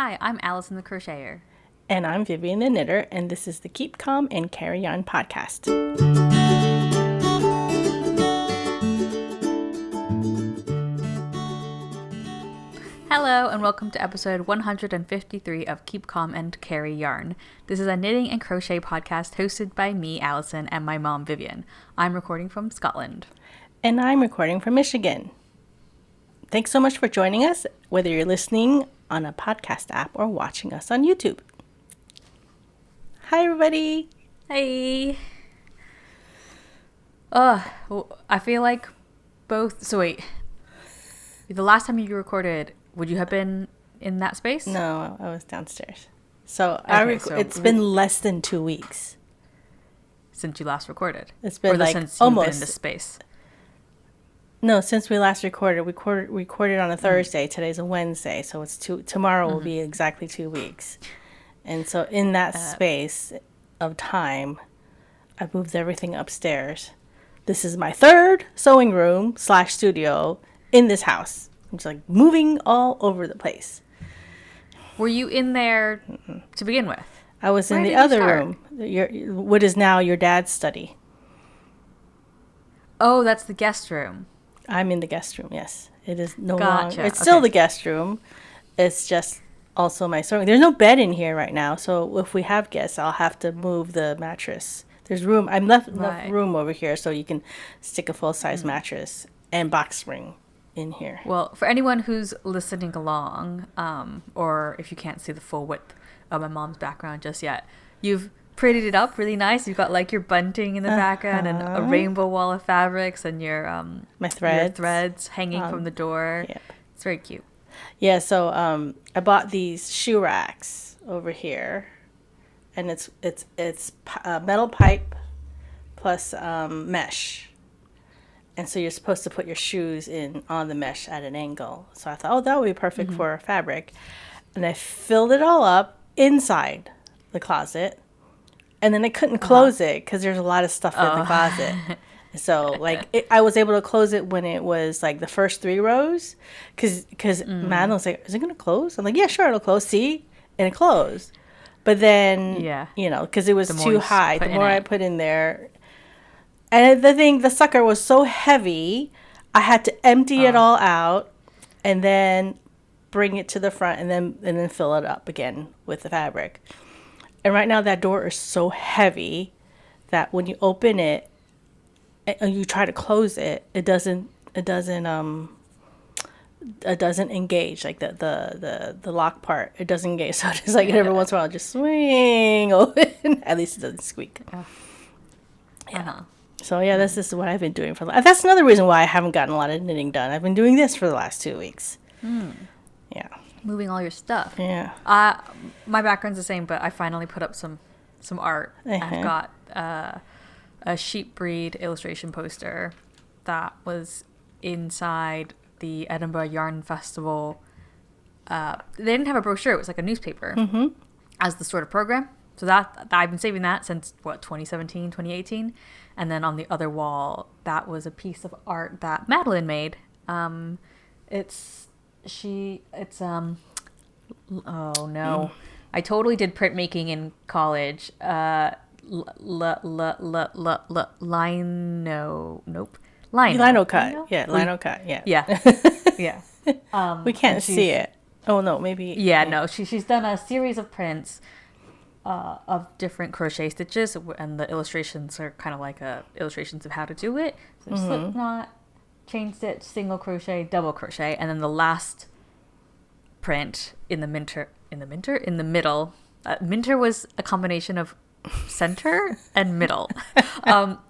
Hi, I'm Allison the Crocheter. And I'm Vivian the Knitter, and this is the Keep Calm and Carry On podcast. Hello, and welcome to episode 153 of Keep Calm and Carry Yarn. This is a knitting and crochet podcast hosted by me, Allison, and my mom, Vivian. I'm recording from Scotland. And I'm recording from Michigan. Thanks so much for joining us, whether you're listening on a podcast app or watching us on YouTube. Hi, everybody. Hey. I feel like both... So wait. The last time you recorded, would you have been in that space? No, I was downstairs. So, it's been less than 2 weeks. Since you last recorded? It's been since you've almost been in this space? No, since we last recorded. We recorded on a Thursday. Today's a Wednesday, so it's tomorrow will be exactly 2 weeks. And so in that space of time, I moved everything upstairs. This is my third sewing room / studio in this house. I'm just like moving all over the place. Were you in there to begin with? I was in the other room, what is now your dad's study. Oh, that's the guest room. I'm in the guest room, yes. It is no Gotcha. longer. It's still the guest room. It's just also my sewing. There's no bed in here right now, so if we have guests, I'll have to move the mattress. There's room. I'm left enough room over here so you can stick a full-size mattress and box spring in here. Well, for anyone who's listening along, or if you can't see the full width of my mom's background just yet, you've prettied it up really nice. You've got like your bunting in the background and a rainbow wall of fabrics and your my threads, your threads hanging from the door. Yep. It's very cute. Yeah, so I bought these shoe racks over here, and it's metal pipe plus mesh, and so you're supposed to put your shoes in on the mesh at an angle. So I thought, oh, that would be perfect for fabric, and I filled it all up inside the closet. And then I couldn't close it because there's a lot of stuff in the closet. So, I was able to close it when it was, like, the first 3 rows. Because man was like, is it going to close? I'm like, yeah, sure, it'll close. See? And it closed. But then, because it was too high. The more I put in there. And the sucker was so heavy, I had to empty it all out and then bring it to the front and then fill it up again with the fabric. And right now that door is so heavy that when you open it and you try to close it, it doesn't engage, like the lock part. It doesn't engage. So it's like every once in a while just swing open. At least it doesn't squeak. So this is what I've been doing that's another reason why I haven't gotten a lot of knitting done. I've been doing this for the last 2 weeks. Yeah. Moving all your stuff. Yeah. My background's the same, but I finally put up some art. I've got a sheep breed illustration poster that was inside the Edinburgh Yarn Festival. They didn't have a brochure. It was like a newspaper as the sort of program. So that I've been saving that since 2017, 2018. And then on the other wall, that was a piece of art that Madeline made. Oh no, I totally did printmaking in college. Lino cut. Yeah, lino cut. Yeah. Yeah. We can't see it. Oh no, maybe. Yeah, no. She's done a series of prints of different crochet stitches, and the illustrations are kind of like illustrations of how to do it. So slip knot, chain stitch, single crochet, double crochet, and then the last print in the middle. Minter was a combination of center and middle.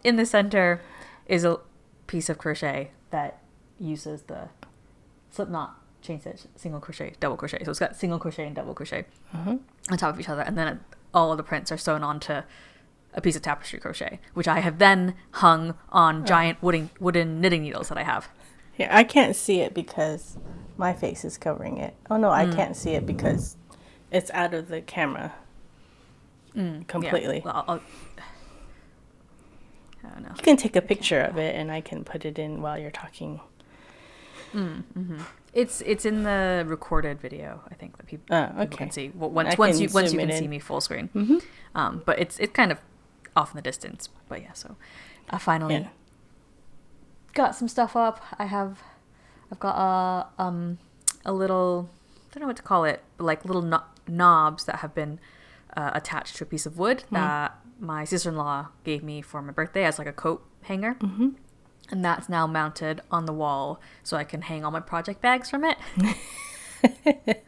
In the center is a piece of crochet that uses the slip knot, chain stitch, single crochet, double crochet. So it's got single crochet and double crochet on top of each other, and then all of the prints are sewn onto a piece of tapestry crochet, which I have then hung on giant wooden knitting needles that I have. Yeah, I can't see it because my face is covering it. Oh no, I can't see it because it's out of the camera completely. Yeah. Well, I don't know. You can take a picture of it and I can put it in while you're talking. It's in the recorded video, I think, that people can see. Well, once you can see me full screen. Mm-hmm. But it's kind of off in the distance. But yeah, so I finally got some stuff up. I've got a little, I don't know what to call it, but like little knobs that have been attached to a piece of wood that my sister-in-law gave me for my birthday as like a coat hanger. Mm-hmm. And that's now mounted on the wall so I can hang all my project bags from it.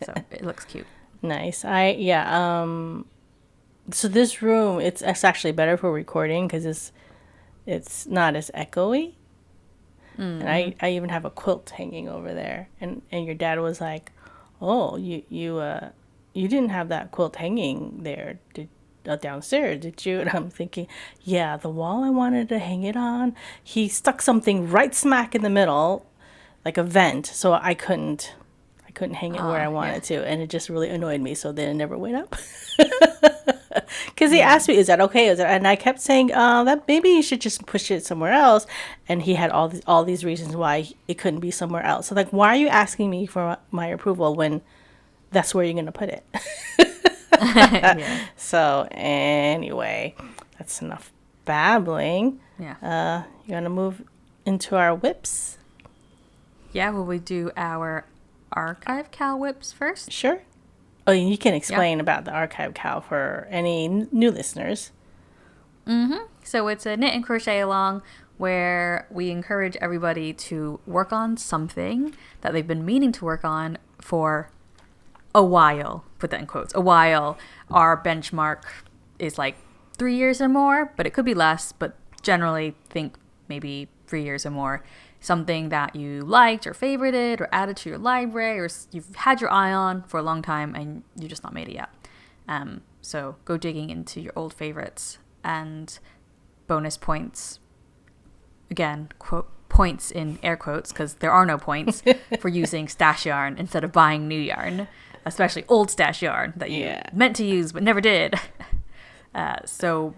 So it looks cute. Nice. So this room, it's actually better for recording because it's not as echoey. Mm-hmm. And I even have a quilt hanging over there. And your dad was like, "Oh, you didn't have that quilt hanging there, downstairs, did you?" And I'm thinking, yeah, the wall I wanted to hang it on, he stuck something right smack in the middle, like a vent, so I couldn't hang it where I wanted to, and it just really annoyed me. So then it never went up. Because he asked me, "Is that okay?" And I kept saying, "That maybe you should just push it somewhere else." And he had all these reasons why it couldn't be somewhere else. So like, why are you asking me for my approval when that's where you're gonna put it? Yeah. So anyway, that's enough babbling. Yeah. You want to move into our whips? Yeah. Will we do our archive cow whips first? Sure. Oh, you can explain about the archive cow for any new listeners. Mm-hmm. So it's a knit and crochet along where we encourage everybody to work on something that they've been meaning to work on for a while. Put that in quotes. A while. Our benchmark is like 3 years or more, but it could be less, but generally think maybe 3 years or more. Something that you liked or favorited or added to your library or you've had your eye on for a long time and you're just not made it yet. So go digging into your old favorites, and bonus points, again, quote, points in air quotes because there are no points for using stash yarn instead of buying new yarn, especially old stash yarn that you meant to use but never did. So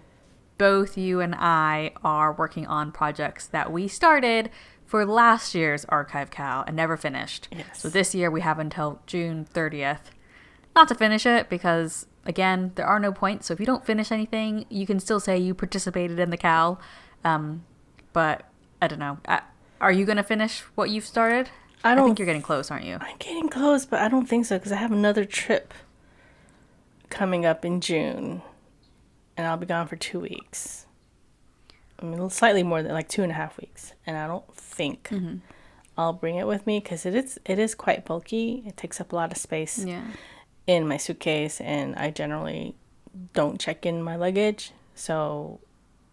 both you and I are working on projects that we started for last year's archive cow and never finished. Yes. So this year we have until June 30th not to finish it because, again, there are no points. So if you don't finish anything, you can still say you participated in the cow. But I don't know. Are you going to finish what you've started? I think you're getting close, aren't you? I'm getting close, but I don't think so because I have another trip coming up in June and I'll be gone for 2 weeks. I mean, slightly more than like 2.5 weeks, and I don't think I'll bring it with me because it is quite bulky. It takes up a lot of space in my suitcase, and I generally don't check in my luggage. So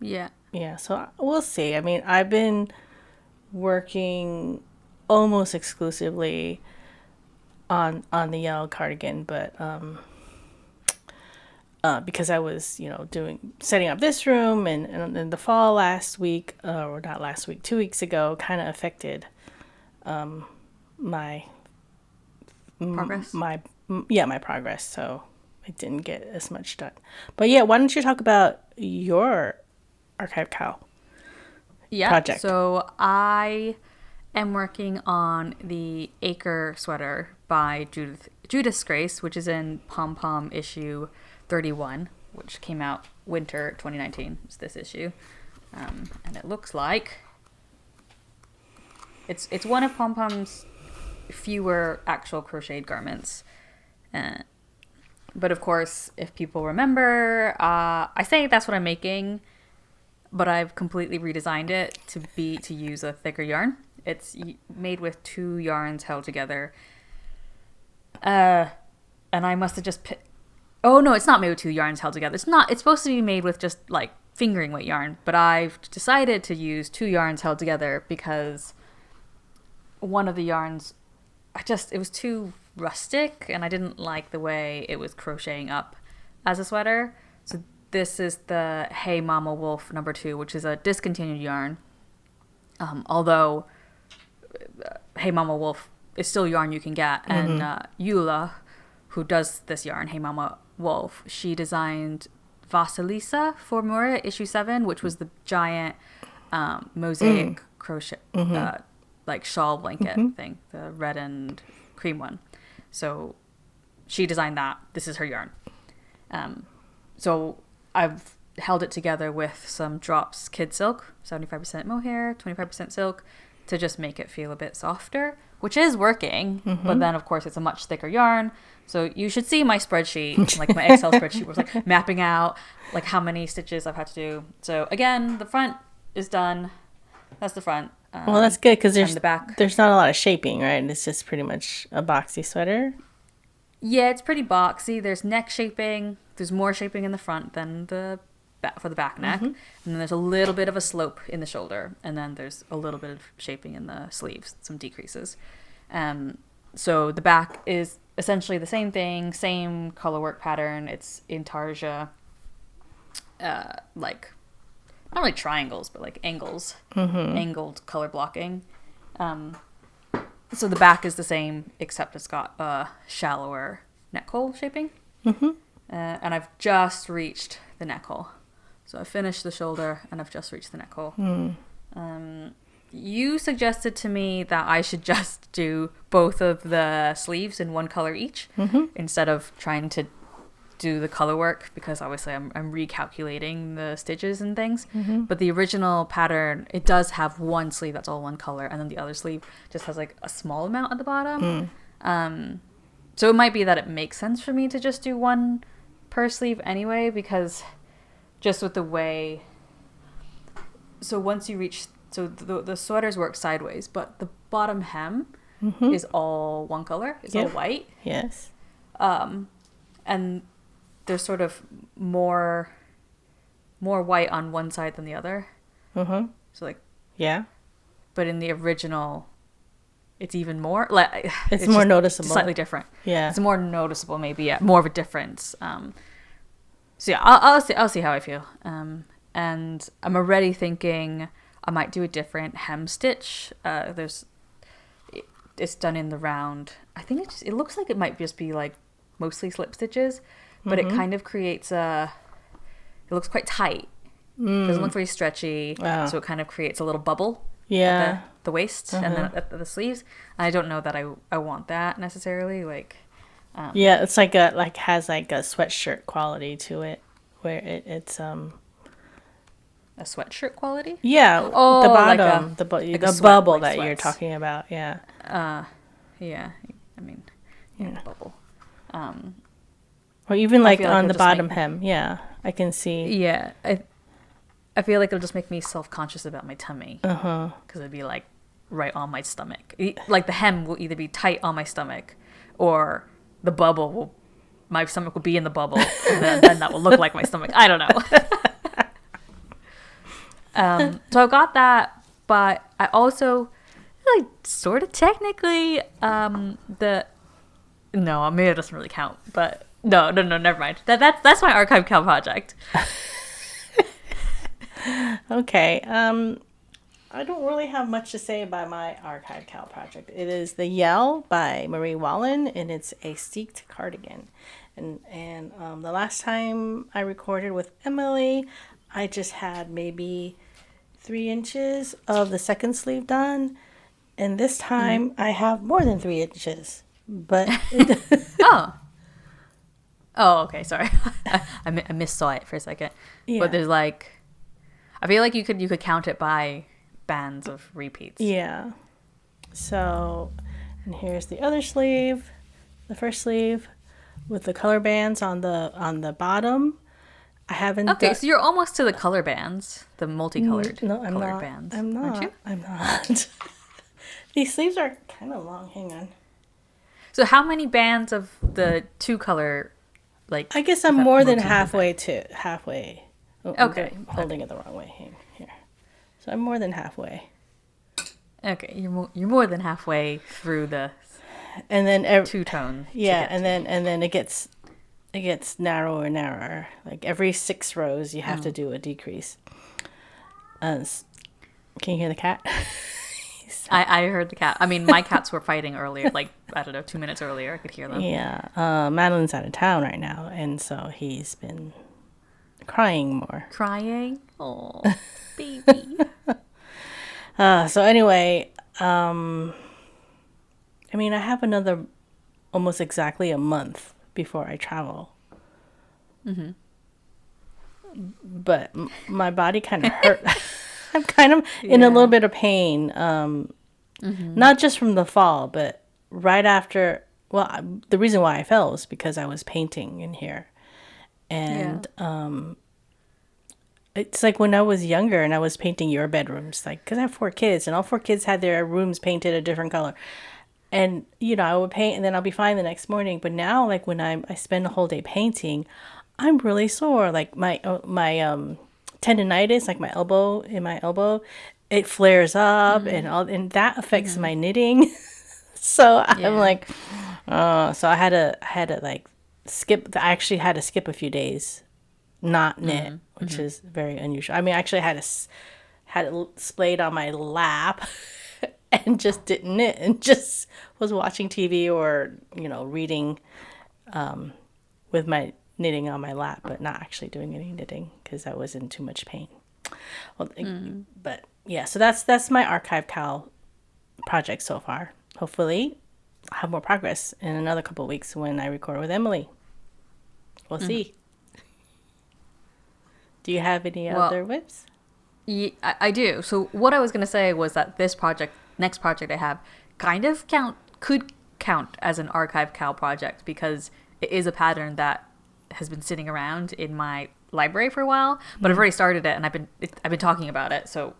so we'll see. I mean, I've been working almost exclusively on the yellow cardigan, but because I was, setting up this room and in the fall last week, or not last week, 2 weeks ago, kind of affected my progress. My progress. So I didn't get as much done. But yeah, why don't you talk about your archive cow project? So I am working on the Acre sweater by Judith Scrace, which is in Pom Pom issue 31, which came out winter 2019. It's this issue, and it looks like it's one of Pom Pom's fewer actual crocheted garments. But of course, if people remember, I say that's what I'm making, but I've completely redesigned it to use a thicker yarn. It's made with 2 yarns held together, and I must have just oh no, it's not made with 2 yarns held together. It's supposed to be made with just like fingering weight yarn, but I've decided to use 2 yarns held together because one of the yarns, it was too rustic and I didn't like the way it was crocheting up as a sweater. So this is the Hey Mama Wolf number 2, which is a discontinued yarn. Although Hey Mama Wolf is still yarn you can get, and Eula, who does this yarn, Hey Mama Wolf, she designed Vasilisa for Mura issue 7, which was the giant mosaic crochet like shawl blanket thing, the red and cream one. So she designed that. This is her yarn. So I've held it together with some drops kid silk, 75% mohair, 25% silk, to just make it feel a bit softer, which is working. But then of course it's a much thicker yarn. So you should see my spreadsheet, like my Excel spreadsheet was like mapping out like how many stitches I've had to do. So again, the front is done. That's the front. Well, that's good because the back. There's not a lot of shaping, right? It's just pretty much a boxy sweater. Yeah, it's pretty boxy. There's neck shaping. There's more shaping in the front than for the back neck. And then there's a little bit of a slope in the shoulder. And then there's a little bit of shaping in the sleeves, some decreases. So the back is essentially the same thing, same color work pattern. It's intarsia, like, not really triangles, but like angles, angled color blocking. So the back is the same, except it's got a shallower neck hole shaping. And I've just reached the neck hole. So I finished the shoulder and I've just reached the neck hole. You suggested to me that I should just do both of the sleeves in one color each instead of trying to do the color work, because obviously I'm recalculating the stitches and things. But the original pattern, it does have one sleeve that's all one color, and then the other sleeve just has like a small amount at the bottom. So it might be that it makes sense for me to just do one per sleeve anyway, because just with the way, so once you reach, so the sweaters work sideways, but the bottom hem is all one color. It's all white. Yes. And there's sort of more white on one side than the other. So like, yeah. But in the original, it's even more. Like, it's more noticeable. Slightly different. Yeah. It's more noticeable, maybe. Yeah, more of a difference. So yeah, I'll see how I feel. And I'm already thinking I might do a different hem stitch. It's done in the round. I think it looks like it might just be like mostly slip stitches, but it kind of creates it looks quite tight. It doesn't look very stretchy. Wow. So it kind of creates a little bubble. Yeah. At the waist and then at the sleeves. And I don't know that I want that necessarily. Like, yeah, it's like has like a sweatshirt quality to it, where it's a sweatshirt quality. Yeah. Oh, the bottom, like the bubble that you're talking about. Yeah. Yeah. I mean, the bubble. Or even like on the bottom hem. Yeah, I can see. Yeah, I feel like it'll just make me self-conscious about my tummy. Because it'd be like right on my stomach. Like the hem will either be tight on my stomach, or the bubble my stomach will be in the bubble, and then that will look like my stomach. I don't know. So I got that, but I also like sort of technically no, maybe it doesn't really count, but no, never mind. That's my archive cal project. Okay. I don't really have much to say about my archive cal project. It is the Yell by Marie Wallin, and it's a steeked cardigan. And the last time I recorded with Emily, I just had maybe 3 inches of the second sleeve done, and this time I have more than 3 inches. But oh, okay. Sorry, I missaw it for a second. Yeah. But there's like, I feel like you could count it by bands of repeats. Yeah. So, and here's the other sleeve, the first sleeve, with the color bands on the bottom. I haven't. Okay, so you're almost to the color bands, the multicolored colored bands. I'm not. Aren't you? I'm not. These sleeves are kind of long. Hang on. So how many bands of the 2 color, like? I guess I'm more than halfway. Oh, okay. I'm holding it the wrong way. Here. So I'm more than halfway. Okay, you're more than halfway through the. And then 2-tone. Yeah, and then it gets narrower and narrower. Like every 6 rows, you have to do a decrease. Can you hear the cat? I heard the cat. I mean, my cats were fighting earlier, like, I don't know, 2 minutes earlier. I could hear them. Yeah. Madeline's out of town right now, and so he's been crying more. Crying? Oh, baby. So anyway, I mean, I have another almost exactly a month before I travel. Mm-hmm. But my body kind of hurt. I'm kind of in a little bit of pain. Not just from the fall, but right after. Well, the reason why I fell was because I was painting in here. And it's like when I was younger and I was painting your bedrooms, like, because I have 4 kids and all 4 kids had their rooms painted a different color. And, you know, I would paint and then I'll be fine the next morning. But now, like, when I spend a whole day painting, I'm really sore. Like, my tendonitis, like my elbow, it flares up and that affects my knitting. So I'm like, so I had to like skip. I actually had to skip a few days, not knit, which is very unusual. I mean, I actually had it splayed on my lap and just didn't knit and just was watching TV or, you know, reading with my knitting on my lap, but not actually doing any knitting because I was in too much pain. Well, but yeah, so that's my archive cowl project so far. Hopefully I'll have more progress in another couple of weeks when I record with Emily. We'll see. Do you have any other whips? Yeah, I do. So what I was going to say was that this next project I have, could count as an archive cowl project because it is a pattern that has been sitting around in my library for a while, but I've already started it and I've been talking about it. So,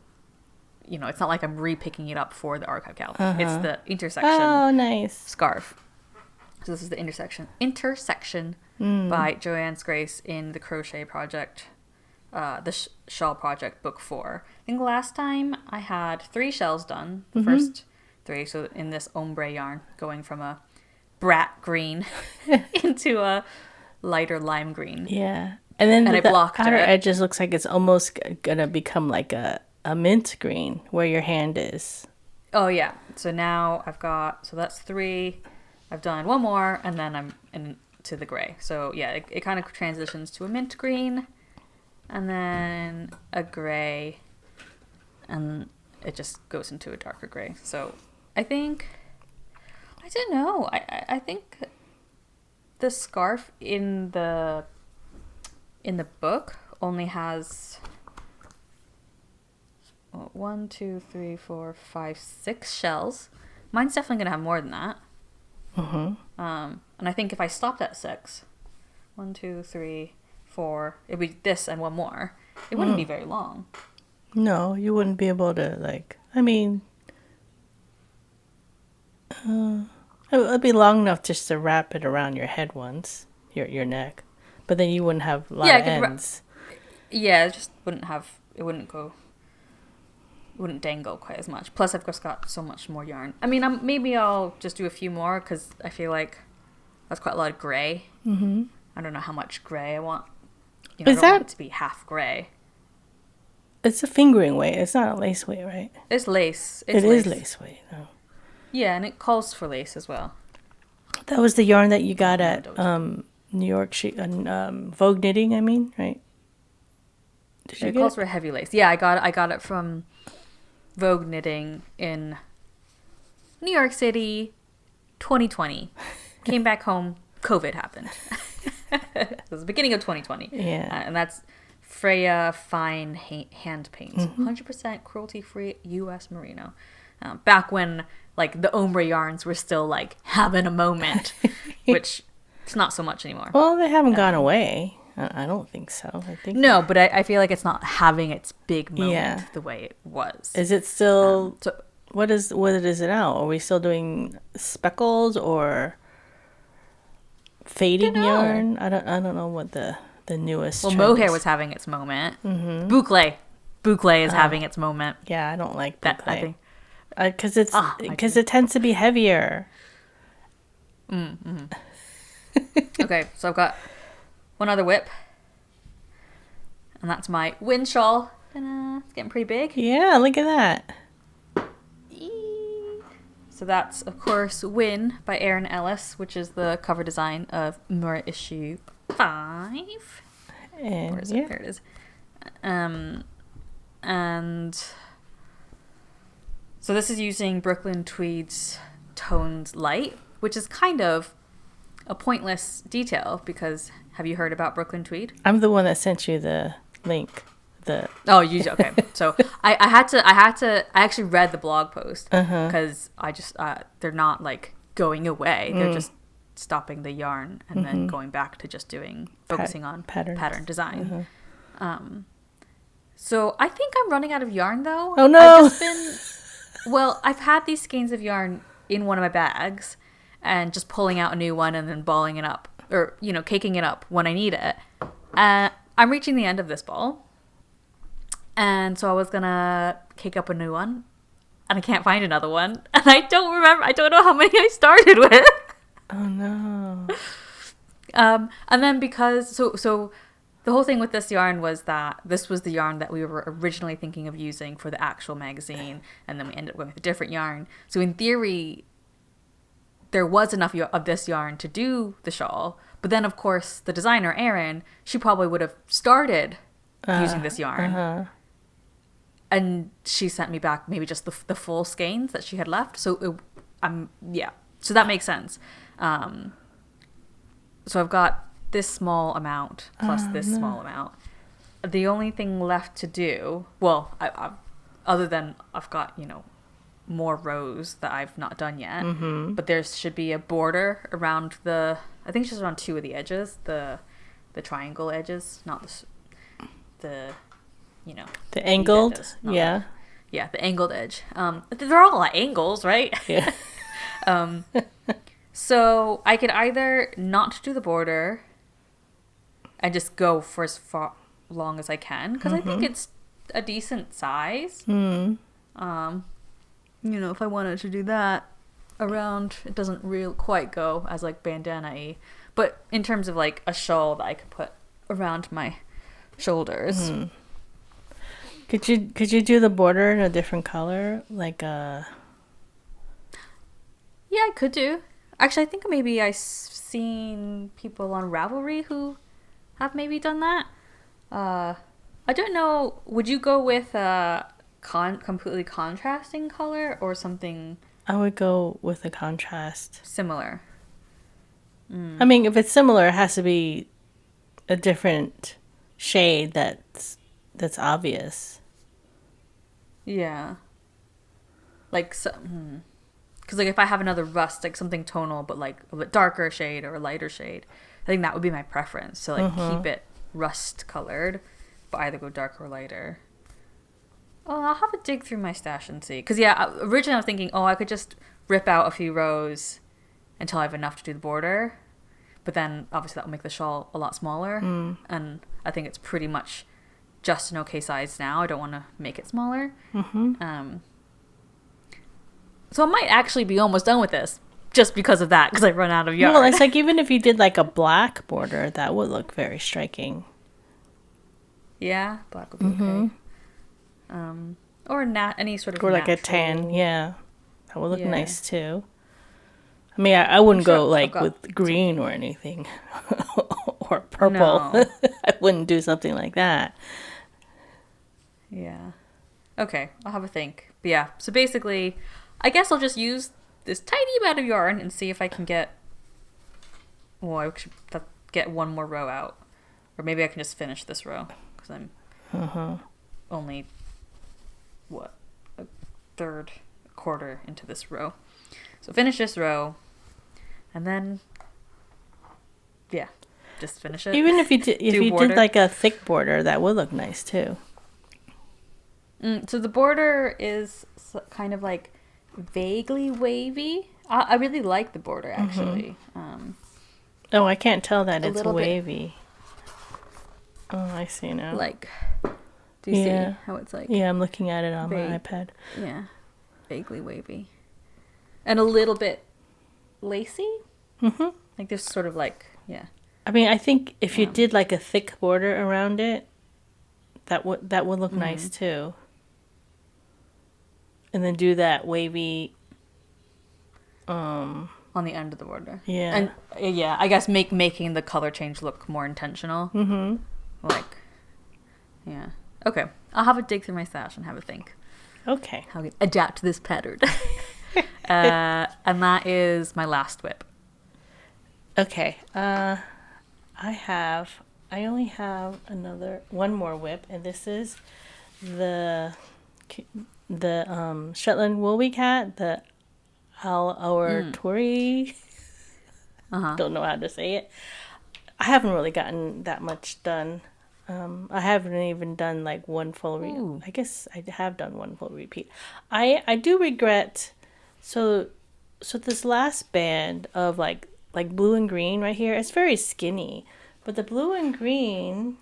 you know, it's not like I'm re-picking it up for the archive cowl. It's the intersection scarf. So this is the intersection by Joanne Scrace in the crochet project, the shawl project book 4. I think last time I had 3 shells done, the first 3. So in this ombre yarn, going from a brat green into a lighter lime green. Yeah. And then I blocked outer it. edge just looks like it's almost gonna become like a mint green where your hand is. Oh yeah. So now so that's 3. I've done 1 more and then I'm into the gray. So yeah, it kind of transitions to a mint green and then a gray and it just goes into a darker gray. So I think, I don't know. I think the scarf in the book only has 1, 2, 3, 4, 5, 6 shells. Mine's definitely gonna have more than that. And I think if I stopped at 6, 1, 2, 3, 4, it'd be this and 1 more. It wouldn't be very long. No, you wouldn't be able to, like, I mean, it'd be long enough just to wrap it around your head once, your neck, but then you wouldn't have a lot of ends. Yeah, it just wouldn't have, it wouldn't dangle quite as much. Plus, I've just got so much more yarn. I mean, maybe I'll just do a few more because I feel like that's quite a lot of gray. I don't know how much gray I want. You know, I don't want it to be half gray. It's a fingering weight. It's not a lace weight, right? It's lace. It is lace weight. Oh. Yeah, and it calls for lace as well. That was the yarn that you got at New York Vogue Knitting. I mean, right? It calls for heavy lace. Yeah, I got it from Vogue Knitting in New York City, 2020. Came back home. COVID happened. It was the beginning of 2020. Yeah, and that's Freya Fine Hand Paint, 100% cruelty-free U.S. merino. Back when like the ombre yarns were still like having a moment, which it's not so much anymore. Well, they haven't gone away. I don't think so. I think no, but I feel like it's not having its big moment the way it was. Is it still? What is it now? Are we still doing speckles or fading yarn? I don't know what the newest. Well, mohair was having its moment. Boucle is having its moment. Yeah, I don't like boucle. I think because it tends to be heavier. Okay, so I've got one other whip, and that's my Whin shawl. It's getting pretty big. Yeah, look at that. So that's, of course, Whin by Erin Ellis, which is the cover design of Mura issue 5. And where is it? There it is. And So this is using Brooklyn Tweed's Tones Light, which is kind of a pointless detail because have you heard about Brooklyn Tweed? I'm the one that sent you the link. Okay. So I actually read the blog post because I just they're not like going away. They're just stopping the yarn and then going back to just focusing on pattern design. So I think I'm running out of yarn though. Oh no! I've had these skeins of yarn in one of my bags and just pulling out a new one and then balling it up or caking it up when I need it. I'm reaching the end of this ball. And so I was gonna cake up a new one, and I can't find another one, and I don't know how many I started with. Oh no. And then because so the whole thing with this yarn was that this was the yarn that we were originally thinking of using for the actual magazine, and then we ended up going with a different yarn. So in theory, there was enough of this yarn to do the shawl, but then of course the designer Erin, she probably would have started using this yarn. And she sent me back maybe just the full skeins that she had left. So so that makes sense. So I've got this small amount plus this small amount. The only thing left to do, other than I've got more rows that I've not done yet, but there should be a border around I think it's just around two of the edges, the triangle edges, not the the angled edges, the angled edge. They're all at angles, right? Yeah. So I could either not do the border and just go for as far long as I can because I think it's a decent size. If I wanted to do that around, it doesn't really quite go as like bandana-y, but in terms of like a shawl that I could put around my shoulders. Could you do the border in a different color, like Yeah, I could do. Actually, I think maybe I've seen people on Ravelry who have maybe done that. I don't know. Would you go with a completely contrasting color or something? I would go with a contrast. Similar. I mean, if it's similar, it has to be a different shade that's obvious. Yeah. Like, because like if I have another rust, like something tonal, but like a bit darker shade or a lighter shade, I think that would be my preference. To like keep it rust colored, but either go darker or lighter. Oh, I'll have a dig through my stash and see. Because originally I was thinking, I could just rip out a few rows until I have enough to do the border. But then obviously that will make the shawl a lot smaller. And I think it's pretty much just an okay size now. I don't want to make it smaller. So I might actually be almost done with this just because of that, because I run out of yarn. Well, it's like even if you did like a black border, that would look very striking. Yeah, black would be okay. Or any sort of or like natural... a tan, that would look nice too. I mean, I wouldn't go like with green or anything or purple. No. I wouldn't do something like that. Yeah. Okay, I'll have a think. But yeah, so basically, I guess I'll just use this tiny amount of yarn and see if I can get... Well, I should get one more row out. Or maybe I can just finish this row. Because I'm only, a quarter into this row. So finish this row. And then, just finish it. Even if you did like a thick border, that would look nice too. So the border is kind of like vaguely wavy. I really like the border actually. I can't tell that it's wavy. Oh, I see now. Like, do you see how it's like? Yeah, I'm looking at it on my iPad. Yeah, vaguely wavy, and a little bit lacy. Like there's sort of like I mean, I think if you did like a thick border around it, that would look nice too. And then do that wavy on the end of the border. Yeah. And I guess making the color change look more intentional. Like, okay. I'll have a dig through my stash and have a think. Okay. How we adapt to this pattern. And that is my last whip. Okay. I only have one more whip, and this is the Shetland woolly cat, the Aal Ower Toorie. Don't know how to say it. I haven't really gotten that much done. I haven't even done like one full I guess I have done one full repeat. I do regret. So this last band of like blue and green right here, it's very skinny, but the blue and green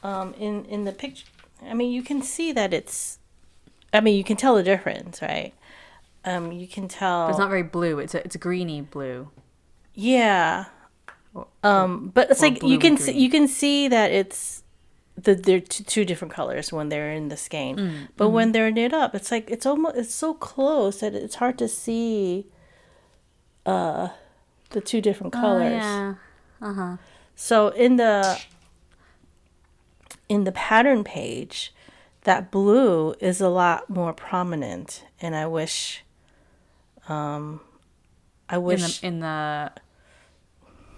in the picture, I mean, you can see that you can tell the difference, right? You can tell. But it's not very blue. It's a greeny blue. Yeah. But it's like you can see that they're two different colors when they're in the skein. But when they're knit up, it's like it's so close that it's hard to see the two different colors. Yeah. So in the pattern page, that blue is a lot more prominent, and I wish in the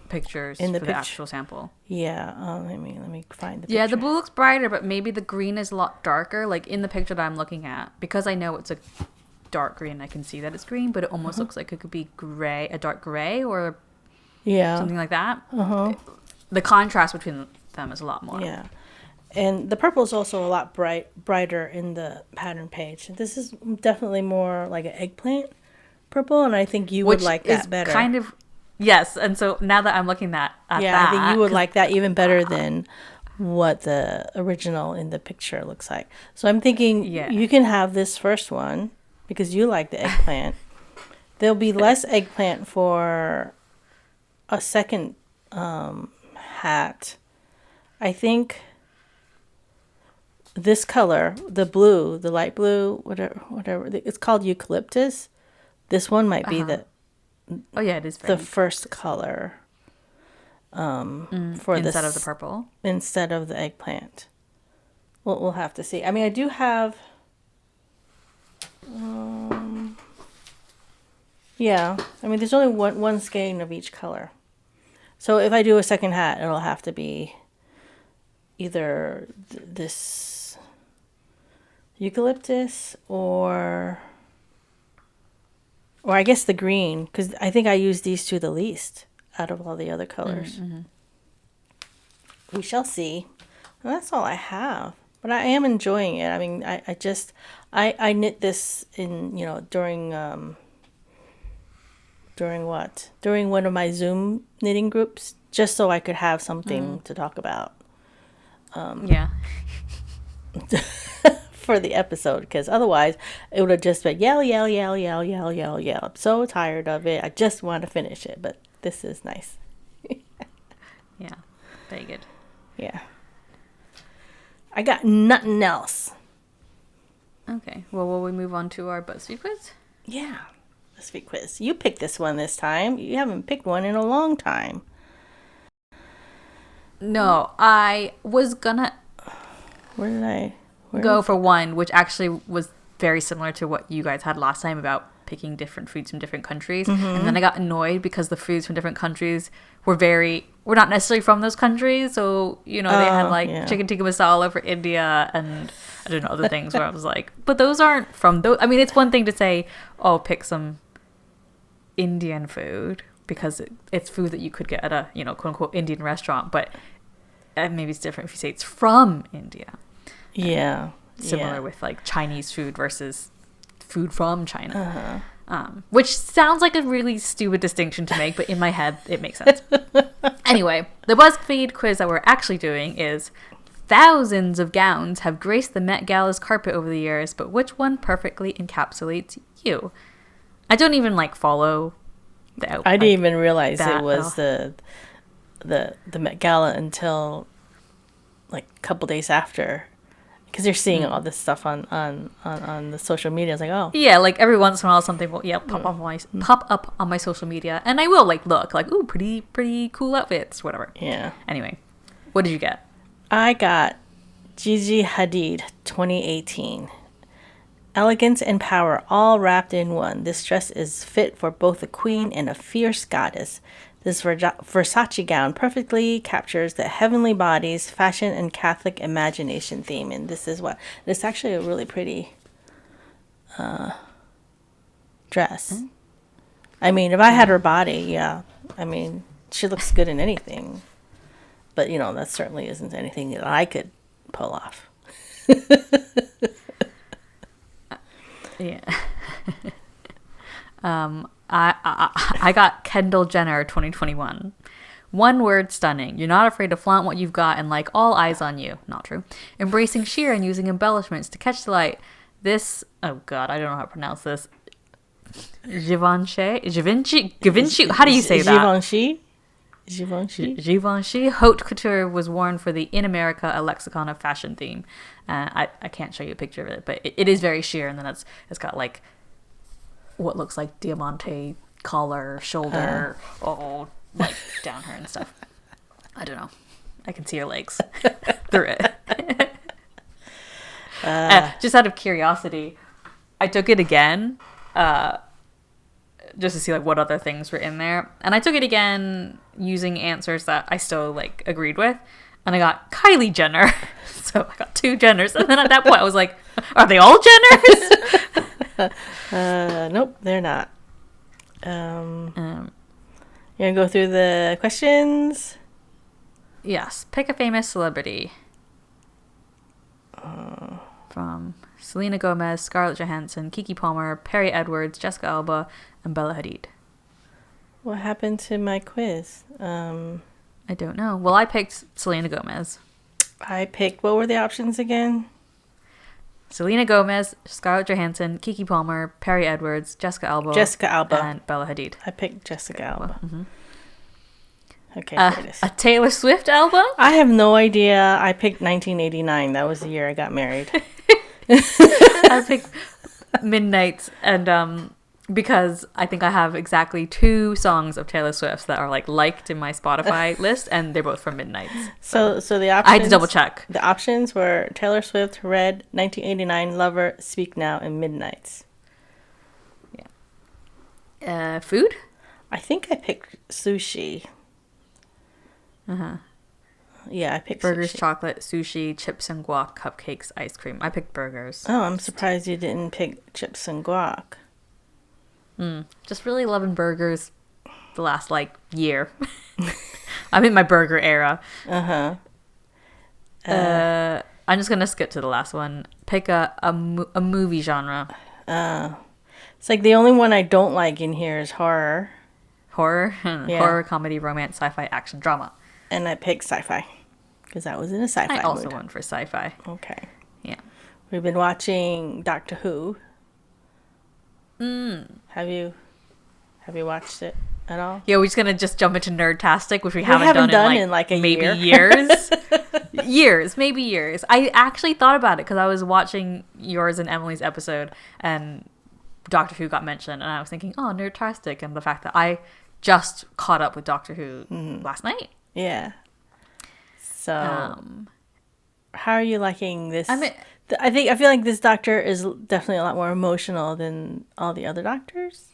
pictures for the actual sample. Yeah, let me find the picture. Yeah, the blue looks brighter, but maybe the green is a lot darker. Like in the picture that I'm looking at, because I know it's a dark green, I can see that it's green, but it almost looks like it could be gray, a dark gray, or something like that. The contrast between them is a lot more. Yeah, and the purple is also a lot brighter in the pattern page. This is definitely more like an eggplant purple, and I think you would like that better. Kind of. Yes, and so now that I'm looking at that, I think you would like that even better than what the original in the picture looks like. So I'm thinking you can have this first one because you like the eggplant. There'll be less eggplant for a second hat. I think this color, the blue, the light blue, whatever, it's called eucalyptus. This one might be it is the first color for instead of the purple, instead of the eggplant. We'll have to see. I mean, I do have I mean, there's only one skein of each color, so if I do a second hat, it'll have to be either this eucalyptus or I guess the green, because I think I use these two the least out of all the other colors. We shall see. Well, that's all I have, but I am enjoying it. I mean, I knit this in, during one of my Zoom knitting groups, just so I could have something to talk about. For the episode, because otherwise it would have just been yell. I'm so tired of it. I just want to finish it, but this is nice. Yeah, very good. Yeah. I got nothing else. Okay, well, will we move on to our BuzzFeed quiz? Yeah, BuzzFeed quiz. You picked this one this time. You haven't picked one in a long time. No, I was gonna... Where did I... go for one, which actually was very similar to what you guys had last time about picking different foods from different countries. And then I got annoyed because the foods from different countries were not necessarily from those countries. So, they had chicken tikka masala for India and I don't know, other things where I was like, but those aren't from those. I mean, it's one thing to say, pick some Indian food because it's food that you could get at a, quote unquote Indian restaurant, but maybe it's different if you say it's from India. Yeah. Similar with like Chinese food versus food from China. Which sounds like a really stupid distinction to make, but in my head it makes sense. Anyway, the BuzzFeed quiz that we're actually doing is thousands of gowns have graced the Met Gala's carpet over the years, but which one perfectly encapsulates you? I don't even follow the outfit. I didn't even realize it was the Met Gala until like a couple days after. Because you're seeing all this stuff on the social media. It's like, oh. Yeah, like every once in a while something will pop up on my social media. And I will look ooh, pretty cool outfits, whatever. Yeah. Anyway, what did you get? I got Gigi Hadid 2018. Elegance and power all wrapped in one. This dress is fit for both a queen and a fierce goddess. This Versace gown perfectly captures the heavenly bodies, fashion, and Catholic imagination theme. And this is actually a really pretty dress. I mean, if I had her body, yeah. I mean, she looks good in anything. But, you know, that certainly isn't anything that I could pull off. Yeah. I got Kendall Jenner 2021. One word, stunning. You're not afraid to flaunt what you've got and like all eyes on you. Not true. Embracing sheer and using embellishments to catch the light. This, oh God, I don't know how to pronounce this. Givenchy? How do you say that? Givenchy haute couture was worn for the In America, a lexicon of fashion theme. I can't show you a picture of it, but it is very sheer, and then it's got like what looks like diamante collar, shoulder, like down her and stuff. I don't know. I can see her legs through it. Just out of curiosity, I took it again. Just to see like what other things were in there, and I took it again using answers that I still like agreed with, and I got Kylie Jenner. So I got 2 Jenners, and then at that point I was like, are they all Jenners? Nope, they're not. You gonna go through the questions? Yes. Pick a famous celebrity. From Selena Gomez, Scarlett Johansson, Keke Palmer, Perry Edwards, Jessica Alba, and Bella Hadid. What happened to my quiz? I don't know. Well, I picked Selena Gomez. I picked, what were the options again? Selena Gomez, Scarlett Johansson, Keke Palmer, Perry Edwards, Jessica Alba, and Bella Hadid. I picked Jessica Alba. Mm-hmm. Okay, here it is. A Taylor Swift album? I have no idea. I picked 1989. That was the year I got married. I picked Midnights, and because I think I have exactly 2 songs of Taylor Swift's that are liked in my Spotify list, and they're both from Midnights. So the options, I had to double check. The options were Taylor Swift, Red, 1989, Lover, Speak Now, and Midnights. Yeah. Food? I think I picked sushi. Uh-huh. Yeah, I picked burgers, sushi. chocolate, sushi, chips and guac, cupcakes, ice cream. I picked burgers. Oh, I'm surprised you didn't pick chips and guac. Just really loving burgers the last year. I'm in my burger era. I'm just gonna skip to the last one. Pick a movie genre. It's like the only one I don't like in here is horror. Horror? Yeah. Horror, comedy, romance, sci-fi, action, drama. And I picked sci-fi because I was in a sci-fi I also mood. went for sci-fi. Okay. Yeah. We've been watching Doctor Who. Have you watched it at all? Yeah, we're just gonna jump into Nerdtastic, which we haven't done in like a maybe year. years. Maybe years. I actually thought about it because I was watching yours and Emily's episode, and Doctor Who got mentioned, and I was thinking, oh, Nerdtastic, and the fact that I just caught up with Doctor Who last night. Yeah. So, how are you liking this? I feel like this doctor is definitely a lot more emotional than all the other doctors.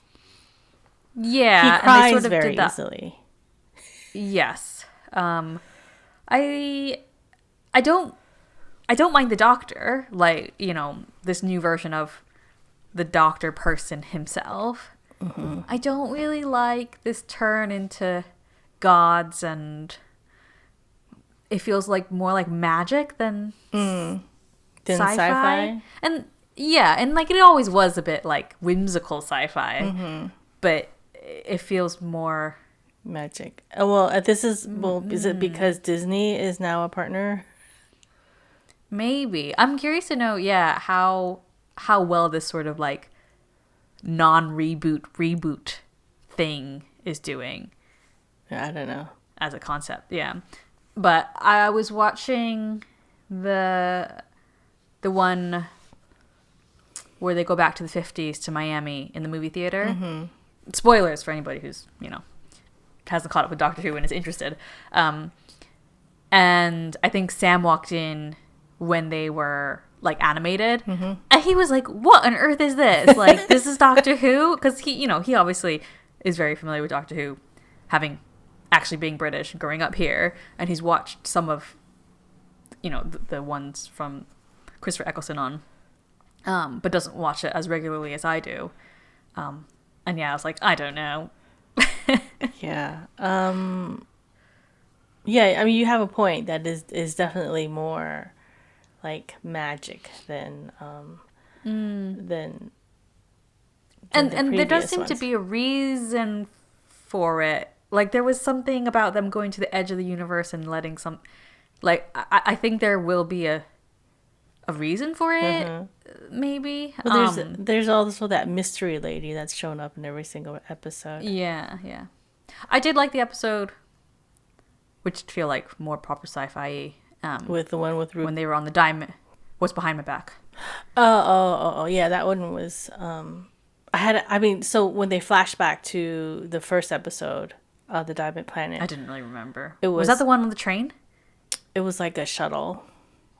Yeah, he cries very easily. Yes. I don't mind the doctor, this new version of the doctor person himself. I don't really like this turn into gods, and it feels more like magic than sci-fi. And yeah, and it always was a bit whimsical sci-fi, but it feels more magic. Well, is it because Disney is now a partner? Maybe. I'm curious to know, how well this sort of non-reboot thing is doing. I don't know. As a concept, yeah. But I was watching the one where they go back to the 50s to Miami in the movie theater. Spoilers for anybody who's, hasn't caught up with Doctor Who and is interested. And I think Sam walked in when they were like animated, and he was like, "What on earth is this? Like, this is Doctor Who?" Because he obviously is very familiar with Doctor Who, having actually being British and growing up here, and he's watched some of the ones from Christopher Eccleston on, but doesn't watch it as regularly as I do. And yeah, I was like, I don't know. Yeah. Yeah, I mean, you have a point. That is definitely more like magic than and the there does seem ones. to be a reason for it. Like, there was something about them going to the edge of the universe and letting some, like, I think there will be a reason for it, maybe. Well, there's also that mystery lady that's shown up in every single episode. Yeah. I did like the episode, which feel like more proper sci-fi. With the one with when they were on the diamond. What's behind my back? Oh, yeah, that one was. So when they flash back to the first episode of the Diamond Planet, I didn't really remember. Was that the one on the train? It was like a shuttle.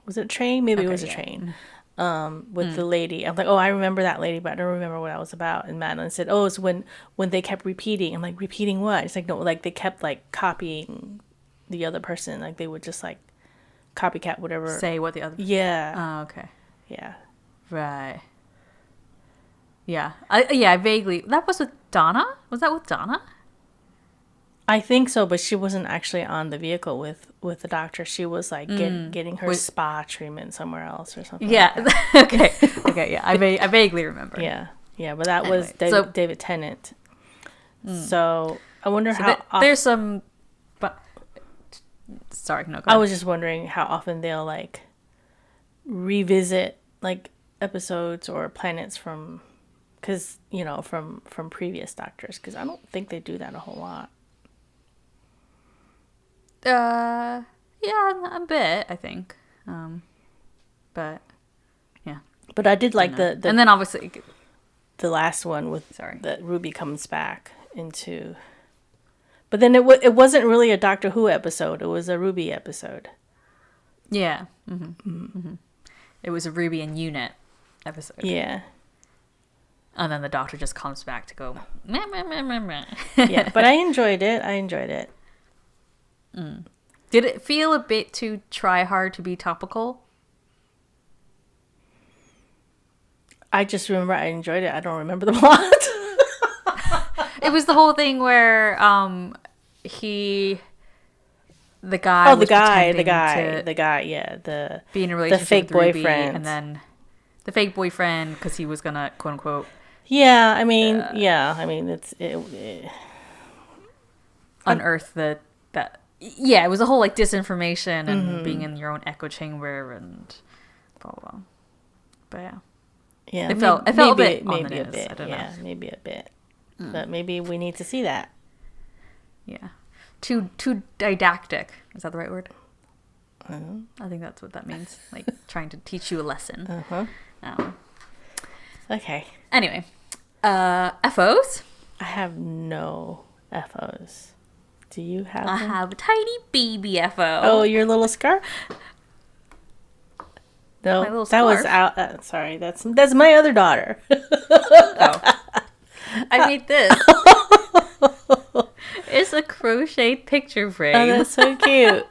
Was it a train? Maybe it was a train. With the lady. I'm like, oh, I remember that lady, but I don't remember what that was about. And Madeline said, oh, it's when they kept repeating. I'm like, repeating what? It's like, no, like they kept like copying the other person. Like they would just like copycat whatever. Say what the other. Yeah. Oh, okay. Yeah. Right. Yeah. I vaguely. That was with Donna? Was that with Donna? I think so, but she wasn't actually on the vehicle with the doctor. She was like getting her spa treatment somewhere else or something. Yeah. Like Okay. Yeah. I vaguely remember. Yeah. But that anyway, was David Tennant. So I wonder there's some. But sorry, no. Go ahead. I was just wondering how often they'll like revisit like episodes or planets from previous doctors, because I don't think they do that a whole lot. Yeah, a bit, I think. But yeah. But I did like the and then obviously the last one with sorry, that Ruby comes back into. But then it wasn't really a Doctor Who episode. It was a Ruby episode. Yeah. It was a Ruby and Unit episode. Yeah. And then the Doctor just comes back to go. Meh, meh, meh, meh, meh. Yeah, but I enjoyed it. Did it feel a bit too try hard to be topical? I just remember I enjoyed it. I don't remember the plot. It was the whole thing where the guy yeah, be in a relationship the fake with Ruby, boyfriend, and then the fake boyfriend, because he was gonna quote unquote. Yeah, I mean, it's unearth that. Yeah, it was a whole like disinformation and being in your own echo chamber and blah blah blah. But yeah, it felt a bit on the nose. I don't know. Maybe a bit, but maybe we need to see that. Yeah, too didactic. Is that the right word? I think that's what that means. Like trying to teach you a lesson. Okay. Anyway, FOs. I have no FOs. Do you have I them? have a tiny baby FO. Oh, your little scarf? No, my little that was scarf. out. Sorry, that's my other daughter. Oh. I made this. It's a crocheted picture frame. Oh, that's so cute.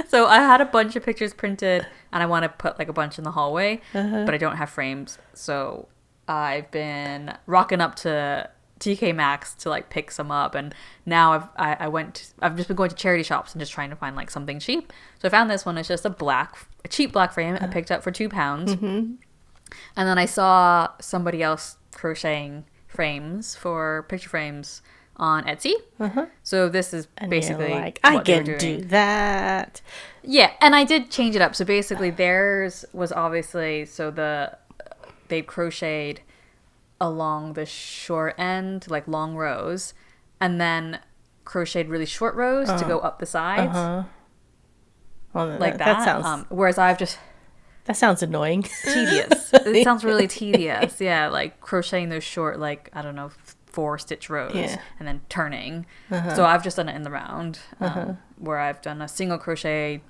So I had a bunch of pictures printed, and I want to put like a bunch in the hallway, but I don't have frames. So I've been rocking up to TK Maxx to like pick some up, and now I've just been going to charity shops and just trying to find like something cheap. So I found this one. It's just a cheap black frame. I picked up for £2, and then I saw somebody else crocheting frames for picture frames on Etsy. So this is basically like, what I they were can doing. do that. Yeah, and I did change it up. So basically theirs was obviously they crocheted along the short end, like long rows, and then crocheted really short rows to go up the sides. Well, like that sounds whereas I've just that sounds annoying. tedious. It sounds really tedious. Yeah, like crocheting those short, like, I don't know, 4-stitch rows and then turning. So I've just done it in the round, where I've done a single crochet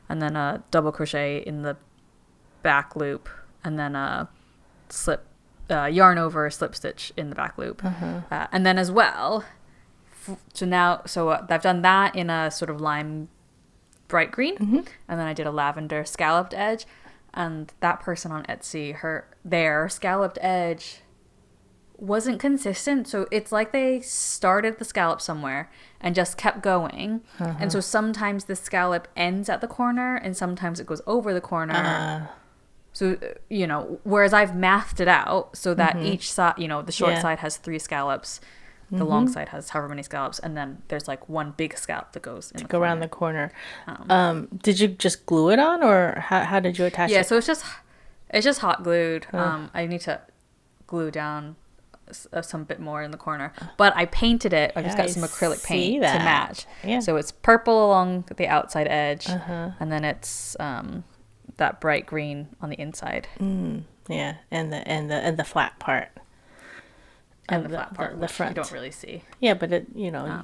and then a double crochet in the back loop, and then a slip yarn over slip stitch in the back loop. And then as well, so I've done that in a sort of lime bright green, and then I did a lavender scalloped edge. And that person on Etsy, their scalloped edge wasn't consistent. So it's like they started the scallop somewhere and just kept going. And so sometimes the scallop ends at the corner and sometimes it goes over the corner. So, whereas I've mathed it out so that each side, the short side has 3 scallops, the long side has however many scallops, and then there's like one big scallop that goes in around the corner. Did you just glue it on, or how did you attach it? Yeah, so it's just hot glued. I need to glue down some bit more in the corner, but I painted it. I just got some acrylic paint to match. Yeah. So it's purple along the outside edge, and then it's that bright green on the inside. Yeah, and the flat part. And the flat part, the front, you don't really see. Yeah, but it, yeah,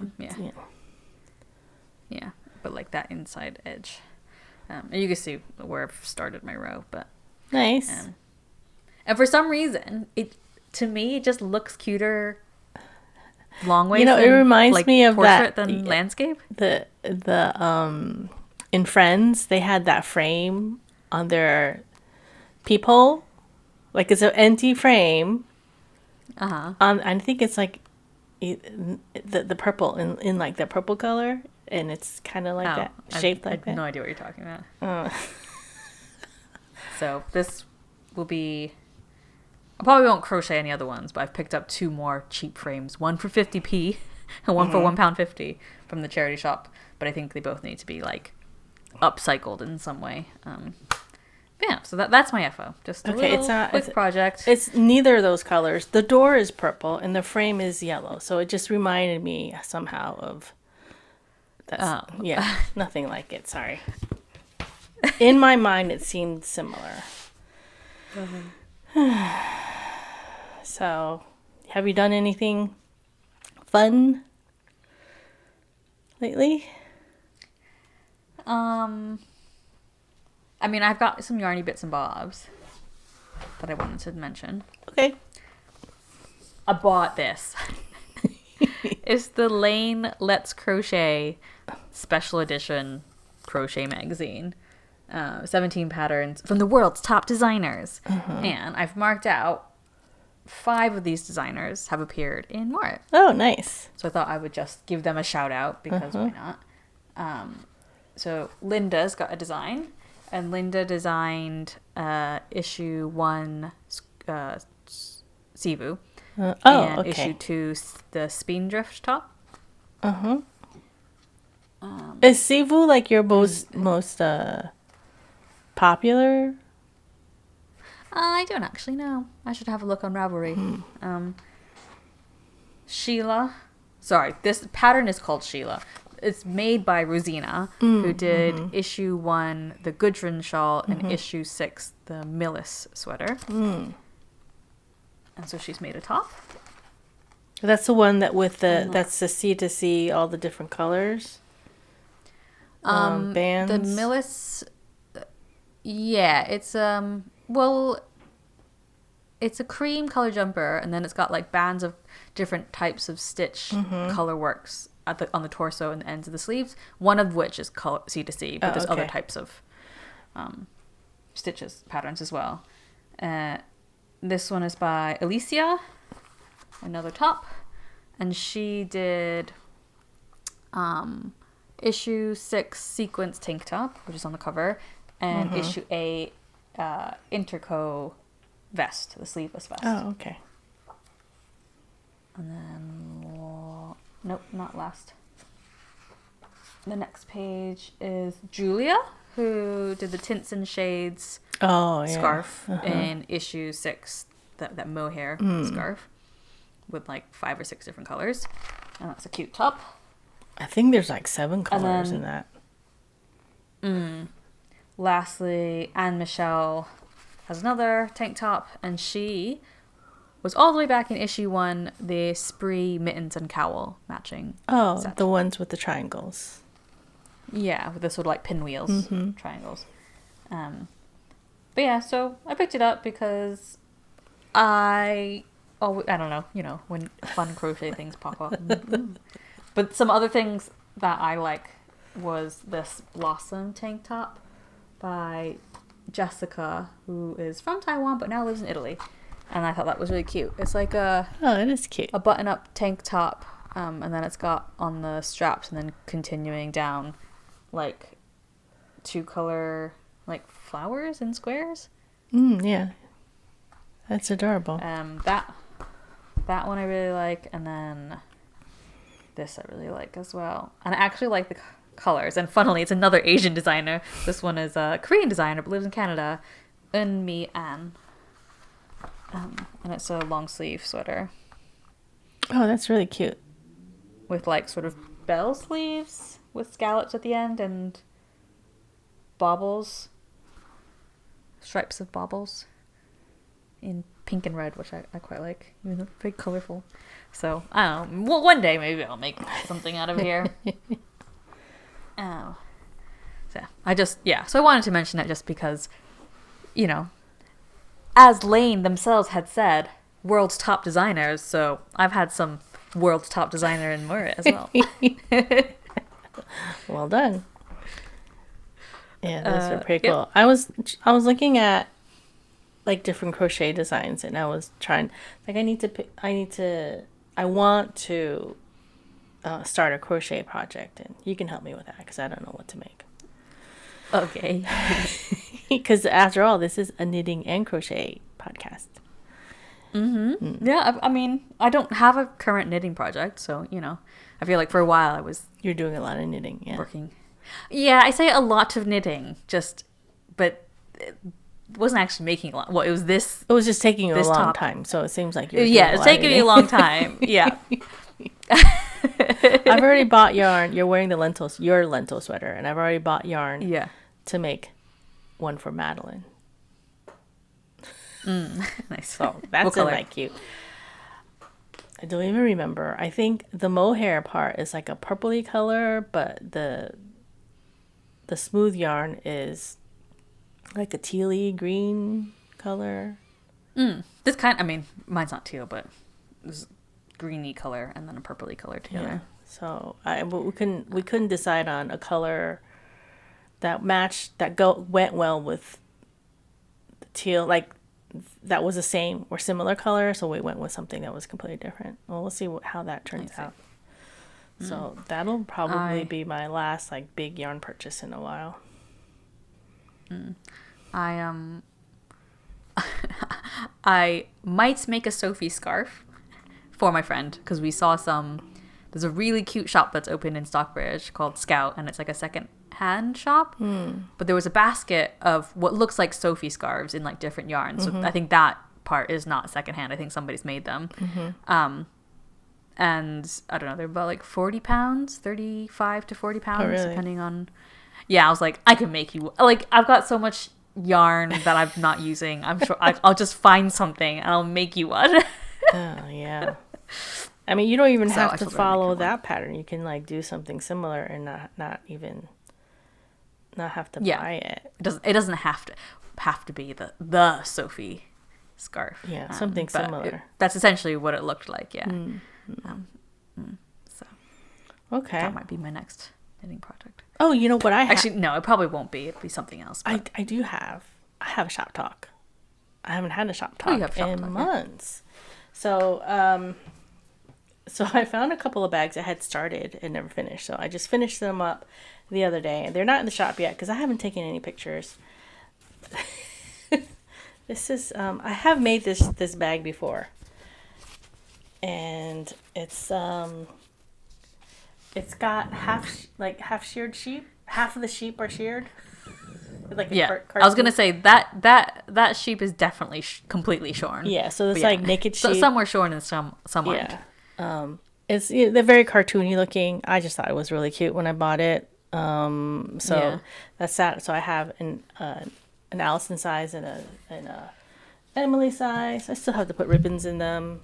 but like that inside edge, and you can see where I've started my row. But nice. And for some reason, to me it just looks cuter. Long way. It reminds me of portrait that than landscape. The in Friends, they had that frame on their peephole, like it's an empty frame. I think it's like the purple in like the purple color, and it's kind of like that, shaped like that. I have no idea what you're talking about. So this will be. I probably won't crochet any other ones, but I've picked up 2 more cheap frames, one for 50p and one for £1.50 from the charity shop. But I think they both need to be like upcycled in some way. Yeah, so that's my FO. Just a little quick project. It's neither of those colors. The door is purple and the frame is yellow. So it just reminded me somehow of that. Yeah, nothing like it. Sorry. In my mind, it seemed similar. So, have you done anything fun lately? I mean, I've got some yarny bits and bobs that I wanted to mention. Okay. I bought this. It's the Lane Let's Crochet special edition crochet magazine. 17 patterns from the world's top designers. And I've marked out 5 of these designers have appeared in more. Oh, nice. So I thought I would just give them a shout out because why not? So Linda's got a design. And Linda designed issue 1 Sivu. And issue 2 the Spindrift top. Is Sivu like your most popular? I don't actually know. I should have a look on Ravelry. Sheila. Sorry, this pattern is called Sheila. It's made by Rosina, who did issue 1, the Gudrun shawl, and issue 6, the Millis sweater. And so she's made a top. That's the one that that's the C to C, all the different colors. Bands. The Millis, yeah, it's it's a cream color jumper, and then it's got like bands of different types of stitch color works on the torso and the ends of the sleeves, one of which is C to C, but there's other types of stitches patterns as well. This one is by Alicia, another top, and she did issue 6 sequence tank top, which is on the cover, and issue 8 interco vest, the sleeveless vest. Oh, okay. And then, nope, not last. The next page is Julia, who did the Tints and Shades scarf in issue 6, that mohair scarf with like 5 or 6 different colors. And that's a cute top. I think there's like 7 colors in that. Lastly, Anne Michelle has another tank top, and she was all the way back in issue 1, the Spree mittens and cowl matching set. The ones with the triangles. Yeah, with the sort of like pinwheels triangles. But yeah, so I picked it up because I don't know, when fun crochet things pop up. But some other things that I like was this Blossom tank top by Jessica, who is from Taiwan but now lives in Italy. And I thought that was really cute. It's like Oh, it is cute. a button-up tank top, and then it's got on the straps and then continuing down like 2-color like flowers and squares. Yeah. That's adorable. That one I really like, and then this I really like as well. And I actually like the colors. And funnily, it's another Asian designer. This one is a Korean designer but lives in Canada. Eun Ann. And it's a long sleeve sweater. Oh, that's really cute. With like sort of bell sleeves with scallops at the end and baubles. Stripes of baubles. In pink and red, which I quite like. Even though very colorful. So, I don't know. Well, one day maybe I'll make something out of here. Oh. So I wanted to mention it just because, as Lane themselves had said, world's top designers. So I've had some world's top designer in Murat as well. Well done. Yeah, those are pretty cool. I was looking at like different crochet designs, and I was trying, like, I want to start a crochet project, and you can help me with that because I don't know what to make. Okay. Because after all, this is a knitting and crochet podcast. Mm-hmm. Yeah, I mean, I don't have a current knitting project, so, I feel like for a while You're doing a lot of knitting, yeah. Working. Yeah, I say a lot of knitting, but it wasn't actually making a lot. Well, it was this. It was just taking you a long time, so it seems like you're Yeah, it's taking me a long time. Yeah. I've already bought yarn. You're wearing your lentil sweater, and I've already bought yarn. Yeah. To make one for Madeline. Nice. So that's like cute. I don't even remember. I think the mohair part is like a purpley color, but the smooth yarn is like a tealy green color. This kind, I mean, mine's not teal, but this greeny color and then a purpley color together. Yeah. So we couldn't decide on a color that went well with the teal, like that was the same or similar color. So we went with something that was completely different. Well, we'll see how that turns out. So that'll probably be my last like big yarn purchase in a while. I might make a Sophie scarf for my friend because we saw there's a really cute shop that's open in Stockbridge called Scout, and it's like a second-hand shop. But there was a basket of what looks like Sophie scarves in like different yarns. So I think that part is not secondhand. I think somebody's made them. And I don't know, they're about like 40 pounds, 35 to 40 pounds, really? depending on. Yeah, I was like, I can make you, like, I've got so much yarn that I'm not using. I'm sure I'll just find something and I'll make you one. Oh, yeah. I mean, you don't even have to follow that pattern. You can like do something similar and not have to buy it. It doesn't have to be the Sophie scarf. Yeah, something similar. That's essentially what it looked like. Yeah. So. Okay. That might be my next knitting project. Oh, you know what I have? Actually, no, it probably won't be. It'll be something else. But... I have a shop talk. I haven't had a shop talk in months. So, so I found a couple of bags I had started and never finished. So I just finished them up the other day. And they're not in the shop yet because I haven't taken any pictures. This is, I have made this bag before. And it's got half sheared sheep. Half of the sheep are sheared. Like I was gonna say that sheep is definitely completely shorn. Yeah, so it's like naked sheep. So some were shorn and some aren't. Yeah, they're very cartoony looking. I just thought it was really cute when I bought it. That's that. So I have an Allison size and a Emily size. I still have to put ribbons in them.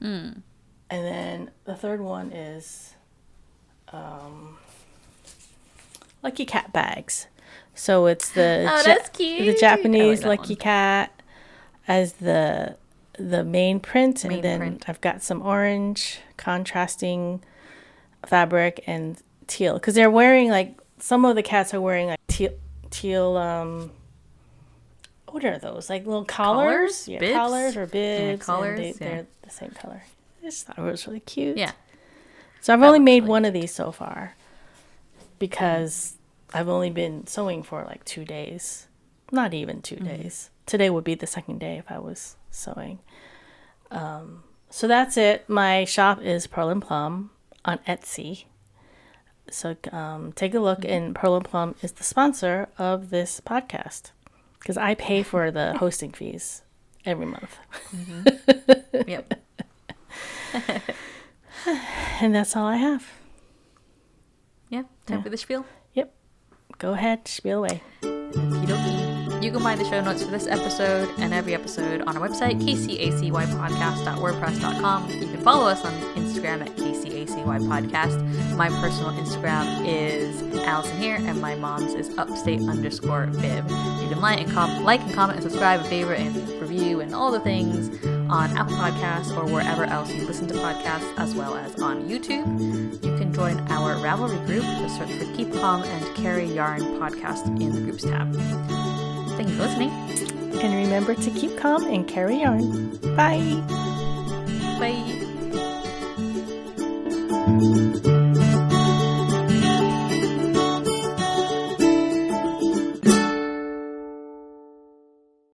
And then the third one is Lucky Cat bags. So it's the that's cute. the Japanese I like that lucky one. cat as the main print, and then I've got some orange contrasting fabric and teal, because they're wearing like, some of the cats are wearing like teal what are those, like little collars? Yeah, bibs? collars or bibs. Collars, and they're the same color. I just thought it was really cute. Yeah. So I've only made one of these so far because I've only been sewing for like 2 days. Not even 2 days. Today would be the second day if I was sewing. So that's it. My shop is Pearl and Plum on Etsy. So take a look, and Pearl and Plum is the sponsor of this podcast because I pay for the hosting fees every month. Yep. And that's all I have. Yeah. Time for the spiel. Yep. Go ahead, spiel away. Okey-dokey. You can find the show notes for this episode and every episode on our website, kcacypodcast.wordpress.com. You can follow us on Instagram at kcacypodcast. My personal Instagram is Allison here, and my mom's is upstate_bib. You can like and comment and subscribe and favorite and review and all the things on Apple Podcasts or wherever else you listen to podcasts, as well as on YouTube. You can join our Ravelry group. Just search for Keep Calm and Carry Yarn podcast in the groups tab. Thank you for listening. And remember to keep calm and carry yarn. Bye. Bye.